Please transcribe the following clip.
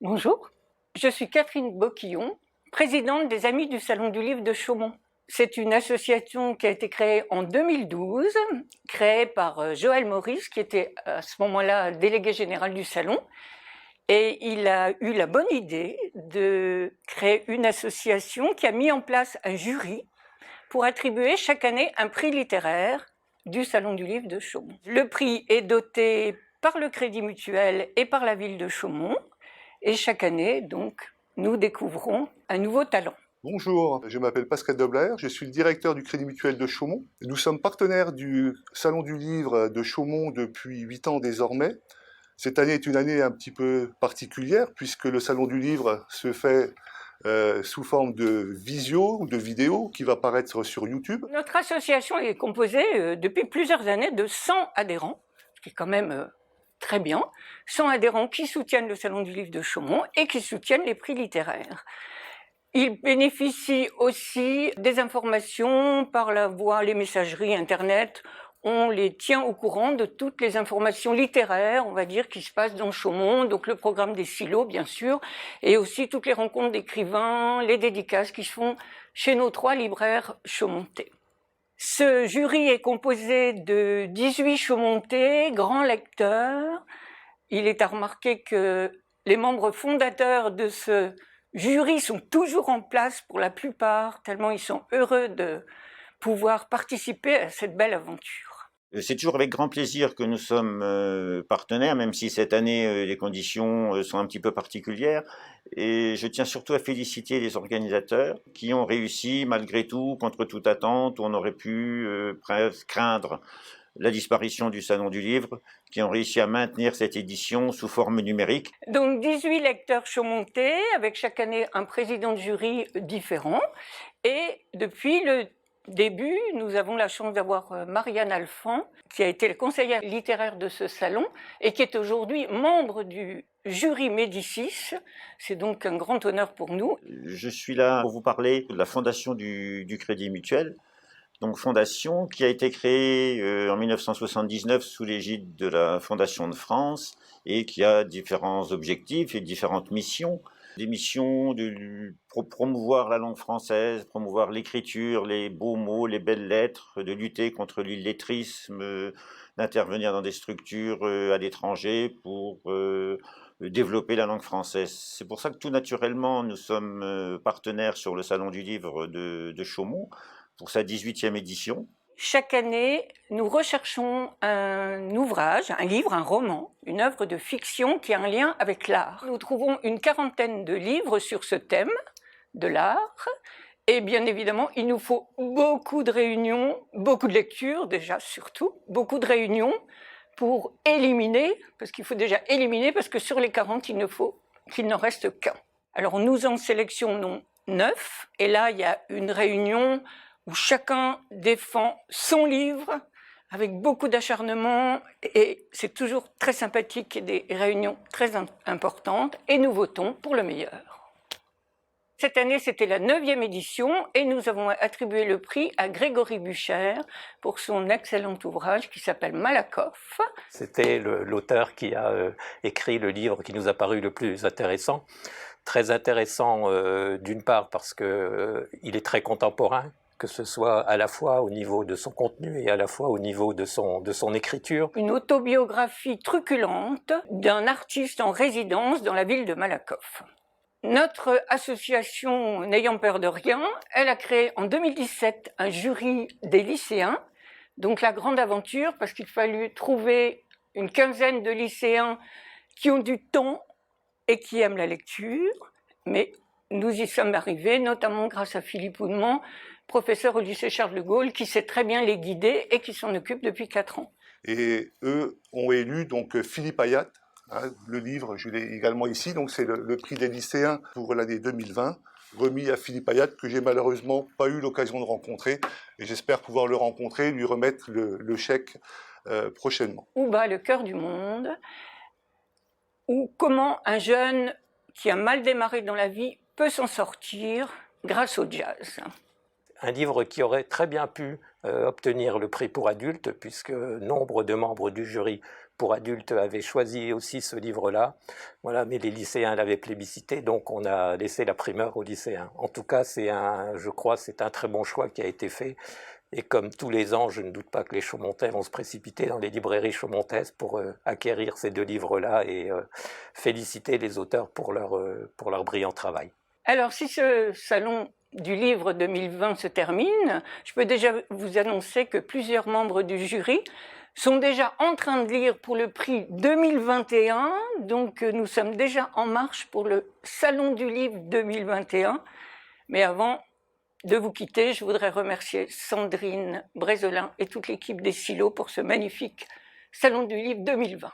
Bonjour, je suis Catherine Boquillon, présidente des Amis du Salon du Livre de Chaumont. C'est une association qui a été créée en 2012, créée par Joël Maurice, qui était à ce moment-là délégué général du Salon. Et il a eu la bonne idée de créer une association qui a mis en place un jury pour attribuer chaque année un prix littéraire du Salon du Livre de Chaumont. Le prix est doté par le Crédit Mutuel et par la ville de Chaumont. Et chaque année, donc, nous découvrons un nouveau talent. Bonjour, je m'appelle Pascal Dobler, je suis le directeur du Crédit Mutuel de Chaumont. Nous sommes partenaires du Salon du Livre de Chaumont depuis 8 ans désormais. Cette année est une année un petit peu particulière puisque le Salon du Livre se fait sous forme de visio ou de vidéo qui va paraître sur YouTube. Notre association est composée depuis plusieurs années de 100 adhérents, ce qui est quand même très bien. 100 adhérents qui soutiennent le Salon du Livre de Chaumont et qui soutiennent les prix littéraires. Ils bénéficient aussi des informations par la voie, les messageries Internet. On les tient au courant de toutes les informations littéraires, on va dire, qui se passent dans Chaumont, donc le programme des silos, bien sûr, et aussi toutes les rencontres d'écrivains, les dédicaces qui se font chez nos 3 libraires chaumontais. Ce jury est composé de 18 chaumontais, grands lecteurs. Il est à remarquer que les membres fondateurs de ce jury sont toujours en place pour la plupart, tellement ils sont heureux de pouvoir participer à cette belle aventure. C'est toujours avec grand plaisir que nous sommes partenaires, même si cette année les conditions sont un petit peu particulières. Et je tiens surtout à féliciter les organisateurs qui ont réussi, malgré tout, contre toute attente, où on aurait pu craindre la disparition du Salon du Livre, qui ont réussi à maintenir cette édition sous forme numérique. Donc 18 lecteurs chaumontais, avec chaque année un président de jury différent. Et depuis le début, nous avons la chance d'avoir Marianne Alphand, qui a été la conseillère littéraire de ce salon et qui est aujourd'hui membre du jury Médicis. C'est donc un grand honneur pour nous. Je suis là pour vous parler de la fondation du Crédit Mutuel. Donc fondation qui a été créée en 1979 sous l'égide de la Fondation de France et qui a différents objectifs et différentes missions. Des missions de promouvoir la langue française, promouvoir l'écriture, les beaux mots, les belles lettres, de lutter contre l'illettrisme, d'intervenir dans des structures à l'étranger pour développer la langue française. C'est pour ça que tout naturellement nous sommes partenaires sur le Salon du Livre de Chaumont pour sa 18e édition. Chaque année, nous recherchons un ouvrage, un livre, un roman, une œuvre de fiction qui a un lien avec l'art. Nous trouvons une 40aine de livres sur ce thème de l'art. Et bien évidemment, il nous faut beaucoup de réunions, beaucoup de lectures déjà surtout, beaucoup de réunions pour éliminer, parce qu'il faut déjà éliminer, parce que sur les 40, qu'il n'en reste qu'un. Alors nous en sélectionnons 9, et là il y a une réunion où chacun défend son livre avec beaucoup d'acharnement, et c'est toujours très sympathique et des réunions très importantes, et nous votons pour le meilleur. Cette année, c'était la 9e édition, et nous avons attribué le prix à Grégory Bucher pour son excellent ouvrage qui s'appelle Malakoff. C'était l'auteur qui a écrit le livre qui nous a paru le plus intéressant. Très intéressant d'une part parce qu'il est très contemporain, que ce soit à la fois au niveau de son contenu et à la fois au niveau de son écriture. Une autobiographie truculente d'un artiste en résidence dans la ville de Malakoff. Notre association, n'ayant peur de rien, elle a créé en 2017 un jury des lycéens, donc la grande aventure, parce qu'il fallut trouver une quinzaine de lycéens qui ont du temps et qui aiment la lecture, mais nous y sommes arrivés, notamment grâce à Philippe Houdement, professeur au lycée Charles de Gaulle, qui sait très bien les guider et qui s'en occupe depuis 4 ans. Et eux ont élu donc Philippe Ayat, hein, le livre, je l'ai également ici, donc c'est le prix des lycéens pour l'année 2020, remis à Philippe Ayat, que j'ai malheureusement pas eu l'occasion de rencontrer, et j'espère pouvoir le rencontrer et lui remettre le chèque prochainement. Où bat le cœur du monde, ou comment un jeune qui a mal démarré dans la vie peut s'en sortir grâce au jazz. Un livre qui aurait très bien pu obtenir le prix pour adultes, puisque nombre de membres du jury pour adultes avait choisi aussi ce livre-là. Voilà, mais les lycéens l'avaient plébiscité, donc on a laissé la primeur aux lycéens. En tout cas, je crois que c'est un très bon choix qui a été fait. Et comme tous les ans, je ne doute pas que les Chaumontais vont se précipiter dans les librairies chaumontaises pour acquérir ces 2 livres-là et féliciter les auteurs pour leur brillant travail. Alors, si ce salon du livre 2020 se termine, je peux déjà vous annoncer que plusieurs membres du jury sont déjà en train de lire pour le prix 2021, donc nous sommes déjà en marche pour le salon du livre 2021. Mais avant de vous quitter, je voudrais remercier Sandrine Brézolin et toute l'équipe des Silos pour ce magnifique salon du livre 2020.